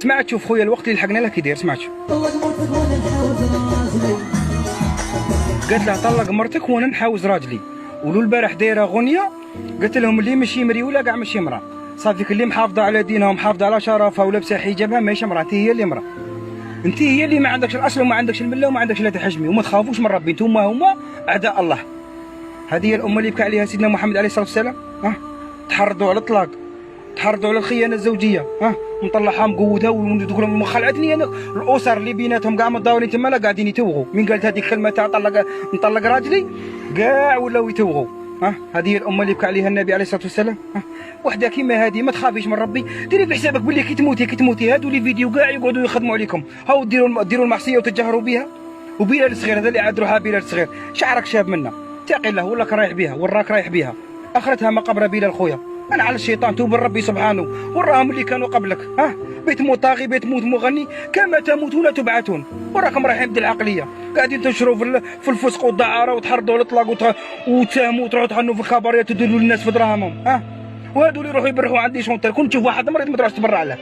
سمعت شوف خويا الوقت اللي لحقنا له كي داير سمعت قالت له طلق مرتك وانا نحاوز راجلي. ولو البارح دايره غنيه قلت لهم اللي ماشي مريوله كاع ماشي مراه صافيك اللي محافظه على دينها ومحافظه على شرفها ولابسه حجابها ماهيش مراه، انت هي اللي مراه، انت هي اللي ما عندكش الاصل وما عندكش المله وما عندكش لا تحجمي وما تخافوش من ربي، انتم هما اعداء الله. هذه هي الامه اللي بكى عليها سيدنا محمد عليه الصلاه والسلام. تحرضوا على الاطلاق، تحرضوا على الخيانه الزوجيه، مطلعها مقودها وتقول خلعتني انا. الاسر اللي بيناتهم كاع متداولين تما لا قاعدين يتوغوا، من قالت هذيك الكلمه تاع نطلق راجلي كاع ولاو يتوغوا. هذه هي الامه اللي بكى عليها النبي عليه الصلاه والسلام. وحده كيما هذه ما تخافيش من ربي، ديري في حسابك باللي كي تموتي هادو لي فيديو كاع يقعدوا يخدموا عليكم، هاو ديروا المعصيه وتجهروا بها. وبلال الصغير هذا اللي عاد روحها بلال الصغير شعرك شاب منا اتقي الله وراك رايح بها وراك رايح بها، اخرتها مقبره بلال خويا. انا على الشيطان توب ربي سبحانه وراهم اللي كانوا قبلك، بتموت طاغي بتموت مغني كما تموتون تبعثون، وراكم رايحين بالعقليه قاعدين تنشروا في الفسق والدعاره وتحرضوا على الاطلاق وتساهموا وتروحوا تحنوا في الخبريات وتدلوا للناس في دراهمهم. وهادو اللي يروحوا يبرحوا عندي شونتير، كنت تشوف واحد مريض ما تروحش تبرع له،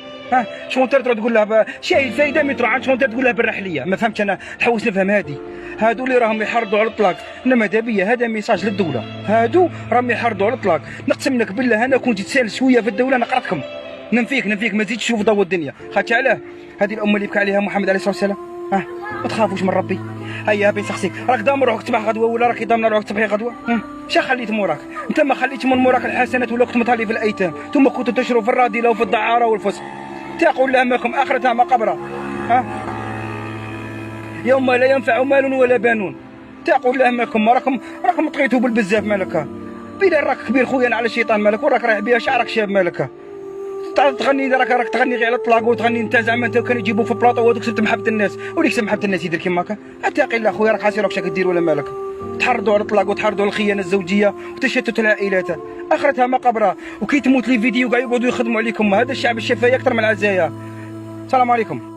شونتير تروح تقول له شايل فايده مترو عند شونتير تقول له برح ليا. ما فهمتش انا، نحوس نفهم هادي. هادو اللي راهم يحرضوا على الاطلاق، انا ماذا بيا هذا ميساج للدوله، هادو راهم يحرضوا على الاطلاق. نقسم لك بالله انا كنت تسال شويه في الدوله نقرتكم، ننفيك ما تزيدش تشوف ضوء الدنيا. خاطر علاه هذه الامه اللي بكى عليها محمد عليه الصلاه والسلام. ما تخافوش من ربي. هيا بين شخصيك راك ضامن روحك تسبح غدوه ولا راكي ضامن روحك تسبحي غدوه؟ شا خليت موراك؟ انت ما خليتش من موراك الحسنات ولا كنت مطالي في الايتام، ثم كنتوا تشروا في الراذله وفي الدعاره والفسق. تقول لامكم اخرتها مقبره، يوم لا ينفع مال ولا بنون. تقول لامكم راكم طغيتوا بالبزاف مالك. بلال راك كبير خويا على الشيطان مالك وراك رايح بها شعرك شاب مالك. تغني راك تغني غير على الطلاق وتغني انت زعما انت كانوا يجيبوا في بلاطو وهذوك سبت محبه الناس وليك سبت محبه الناس يدير كيما هكا. اتقي الله خويا راك حاسي راك شاك دير ولا مالك. تحرضوا على الطلاق وتحرضوا على الخيانه الزوجيه وتشتت العائلات، اخرتها مقبره. وكي تموت لي فيديو كاع يقعدوا يخدموا عليكم. هذا الشعب الشفاي اكثر من العزايا. السلام عليكم.